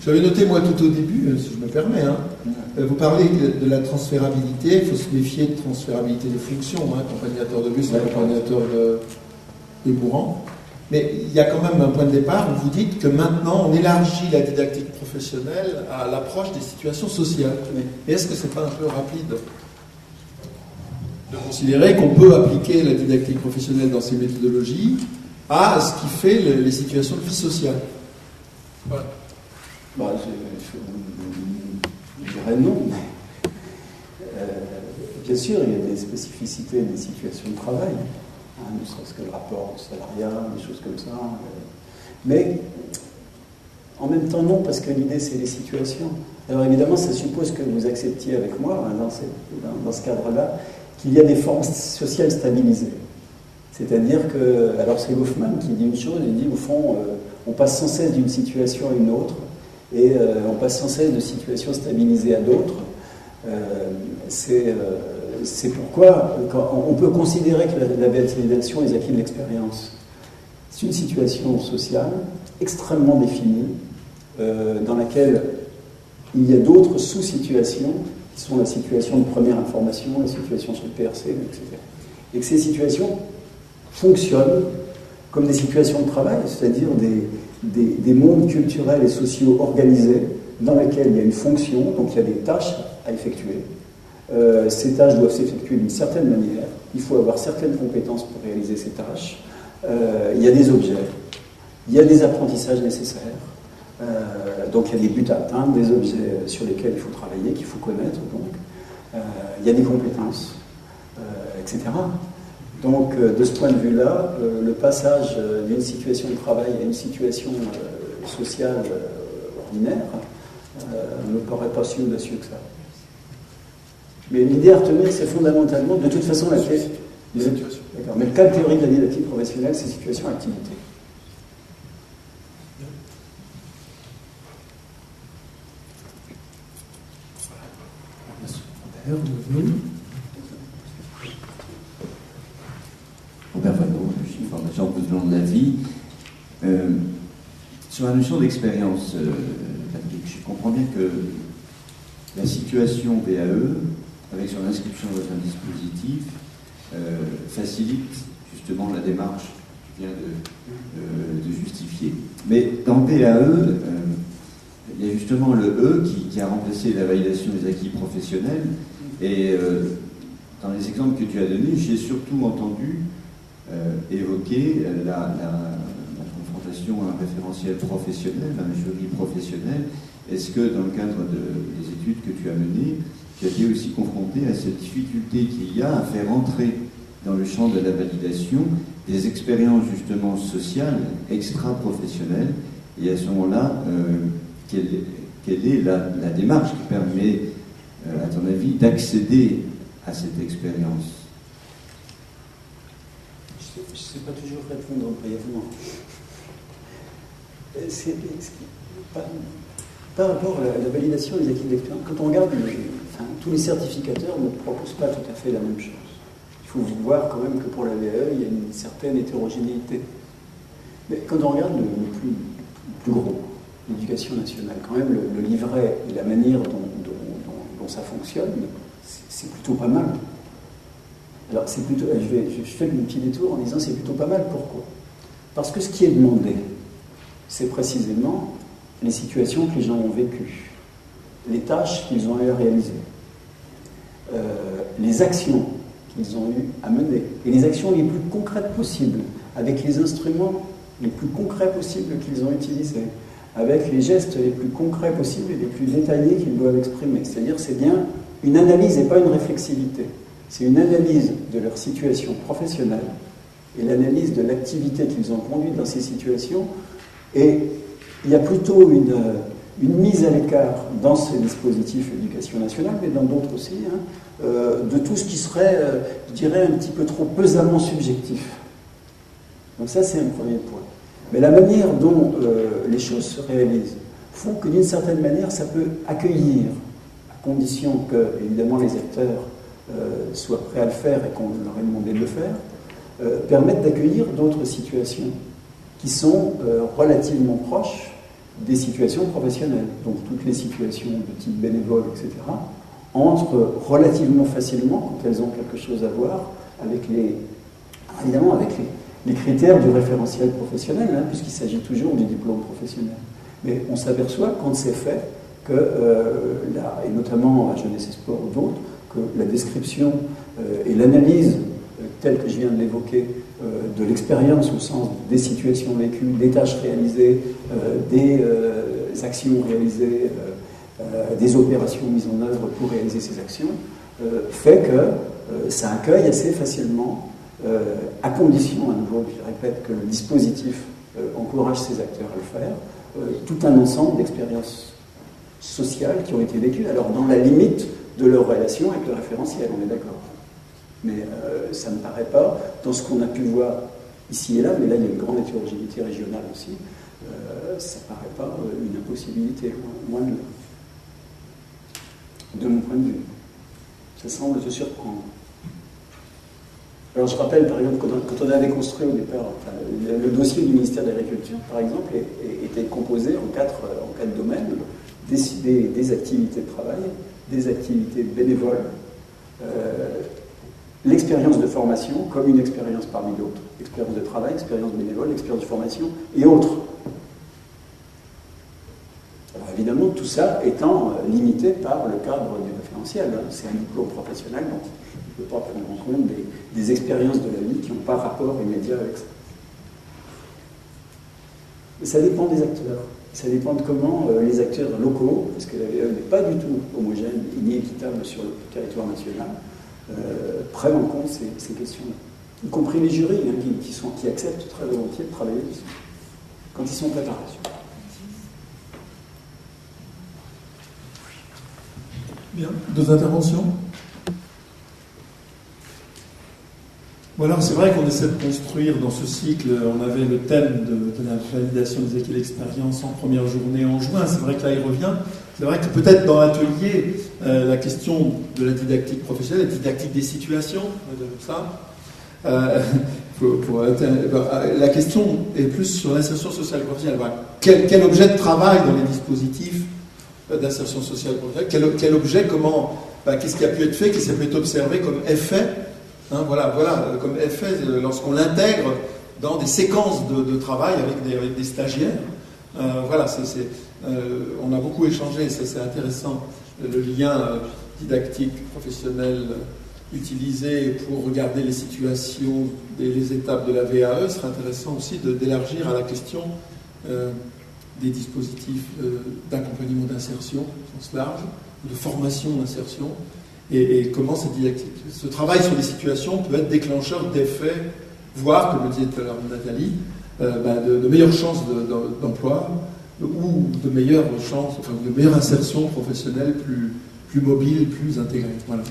J'avais noté, moi, tout au début, si je me permets, hein, vous parlez de la transférabilité, il faut se méfier de transférabilité des fonctions, hein, accompagnateur de bus, accompagnateur des mourants. Mais il y a quand même un point de départ où vous dites que maintenant, on élargit la didactique professionnelle à l'approche des situations sociales. Et est-ce que c'est pas un peu rapide de considérer qu'on peut appliquer la didactique professionnelle dans ces méthodologies à ce qui fait les situations de vie sociale? Voilà. Je dirais non. Bien sûr, il y a des spécificités des situations de travail, hein, ne serait-ce que le rapport salarial, des choses comme ça. Mais en même temps, non, parce que l'idée, c'est les situations. Alors évidemment, ça suppose que vous acceptiez avec moi, hein, dans ce cadre-là, qu'il y a des formes sociales stabilisées. C'est-à-dire que, alors c'est Goffman qui dit une chose, il dit au fond, on passe sans cesse d'une situation à une autre, et on passe sans cesse de situations stabilisées à d'autres. C'est pourquoi on peut considérer que la validation est acquis de l'expérience. C'est une situation sociale extrêmement définie, dans laquelle il y a d'autres sous-situations, qui sont la situation de première information, la situation sur le PRC, etc. Et que ces situations fonctionnent comme des situations de travail, c'est-à-dire des mondes culturels et sociaux organisés dans lesquels il y a une fonction, donc il y a des tâches à effectuer. Ces tâches doivent s'effectuer d'une certaine manière, il faut avoir certaines compétences pour réaliser ces tâches, il y a des objets, il y a des apprentissages nécessaires, donc il y a des buts à atteindre, des objets sur lesquels il faut travailler, qu'il faut connaître, donc il y a des compétences, etc. Donc, de ce point de vue-là, le passage d'une situation de travail à une situation sociale ordinaire ne me paraît pas si audacieux que ça. Mais l'idée à retenir, c'est fondamentalement, de toute façon, d'accord. Mais le cadre théorique de la didactique professionnelle, c'est situation-activité. Robert Vano, je suis formation tout au long de la vie. Sur la notion d'expérience, Patrick, je comprends bien que la situation VAE, avec son inscription dans un dispositif, facilite justement la démarche que tu viens de justifier. Mais dans PAE, il y a justement le E qui a remplacé la validation des acquis professionnels. Et dans les exemples que tu as donnés, j'ai surtout entendu évoquer la confrontation à un référentiel professionnel, à un jury professionnel. Est-ce que dans le cadre des études que tu as menées, tu as été aussi confronté à cette difficulté qu'il y a à faire entrer dans le champ de la validation des expériences justement sociales, extra-professionnelles, et à ce moment-là, quelle est la démarche qui permet, à ton avis, d'accéder à cette expérience? Je ne sais pas toujours répondre brièvement. Par rapport à la validation des acquis de l'expérience, quand on regarde, tous les certificateurs ne proposent pas tout à fait la même chose. Il faut voir quand même que pour la VAE, il y a une certaine hétérogénéité. Mais quand on regarde le plus gros, l'éducation nationale, quand même, le livret et la manière dont ça fonctionne, c'est plutôt pas mal. Alors, c'est plutôt, je fais le petit détour en disant c'est plutôt pas mal. Pourquoi? Parce que ce qui est demandé, c'est précisément les situations que les gens ont vécues, les tâches qu'ils ont eu à réaliser, les actions qu'ils ont eu à mener, et les actions les plus concrètes possibles, avec les instruments les plus concrets possibles qu'ils ont utilisés, avec les gestes les plus concrets possibles et les plus détaillés qu'ils doivent exprimer. C'est-à-dire c'est bien une analyse et pas une réflexivité. C'est une analyse de leur situation professionnelle et l'analyse de l'activité qu'ils ont conduite dans ces situations. Et il y a plutôt une mise à l'écart dans ces dispositifs éducation nationale, mais dans d'autres aussi, de tout ce qui serait, je dirais, un petit peu trop pesamment subjectif. Donc ça, c'est un premier point. Mais la manière dont les choses se réalisent font que, d'une certaine manière, ça peut accueillir, à condition que, évidemment, les acteurs soient prêts à le faire et qu'on leur ait demandé de le faire, permettent d'accueillir d'autres situations qui sont relativement proches des situations professionnelles. Donc toutes les situations de type bénévole, etc., entrent relativement facilement, quand elles ont quelque chose à voir, avec évidemment avec les critères du référentiel professionnel, hein, puisqu'il s'agit toujours du diplôme professionnel. Mais on s'aperçoit quand c'est fait que, et notamment à Jeunesse et Sport ou d'autres, que la description et l'analyse telle que je viens de l'évoquer de l'expérience au sens des situations vécues, des tâches réalisées, des actions réalisées, des opérations mises en œuvre pour réaliser ces actions, fait que ça accueille assez facilement, à condition, à nouveau, je répète, que le dispositif encourage ces acteurs à le faire, tout un ensemble d'expériences sociales qui ont été vécues, alors dans la limite de leur relation avec le référentiel, on est d'accord. Mais ça ne me paraît pas, dans ce qu'on a pu voir ici et là, mais là il y a une grande hétérogénéité régionale aussi, ça ne paraît pas une impossibilité, loin de là. De mon point de vue. Ça semble te surprendre. Alors je rappelle par exemple quand on avait construit au départ, le dossier du ministère de l'Agriculture, par exemple, était composé en quatre domaines, des activités de travail, des activités bénévoles, l'expérience de formation comme une expérience parmi d'autres, expérience de travail, expérience bénévole, expérience de formation et autres. Alors évidemment, tout ça étant limité par le cadre du référentiel. Hein. C'est un diplôme professionnel, donc il ne peut pas prendre en compte des expériences de la vie qui n'ont pas rapport immédiat avec ça. Mais ça dépend des acteurs. Ça dépend de comment les acteurs locaux, parce que la VAE n'est pas du tout homogène ni équitable sur le territoire national, prennent en compte ces questions-là. Y compris les jurys hein, qui acceptent très volontiers de travailler dessus, quand ils sont préparés. Bien, d'autres interventions? Voilà, c'est vrai qu'on essaie de construire dans ce cycle, on avait le thème de la validation des acquis d'expérience en première journée en juin, c'est vrai que là il revient. C'est vrai que peut-être dans l'atelier, la question de la didactique professionnelle, la didactique des situations, ça, la question est plus sur l'insertion sociale et professionnelle. Quel objet de travail dans les dispositifs d'insertion sociale et professionnelle, quel objet, qu'est-ce qui a pu être fait, qu'est-ce qui a pu être observé comme effet, hein, voilà, comme effet lorsqu'on l'intègre dans des séquences de travail avec des stagiaires. Voilà, on a beaucoup échangé, c'est intéressant, le lien didactique professionnel utilisé pour regarder les situations, les étapes de la VAE, serait intéressant aussi d'élargir à la question des dispositifs d'accompagnement d'insertion, au sens large, de formation d'insertion, et comment cette didactique. Ce travail sur les situations peut être déclencheur d'effets, voire, comme le disait tout à l'heure Nathalie, de meilleures chances d'emploi, ou de meilleures chances, de meilleure insertion professionnelle plus mobile, plus intégrée. Voilà.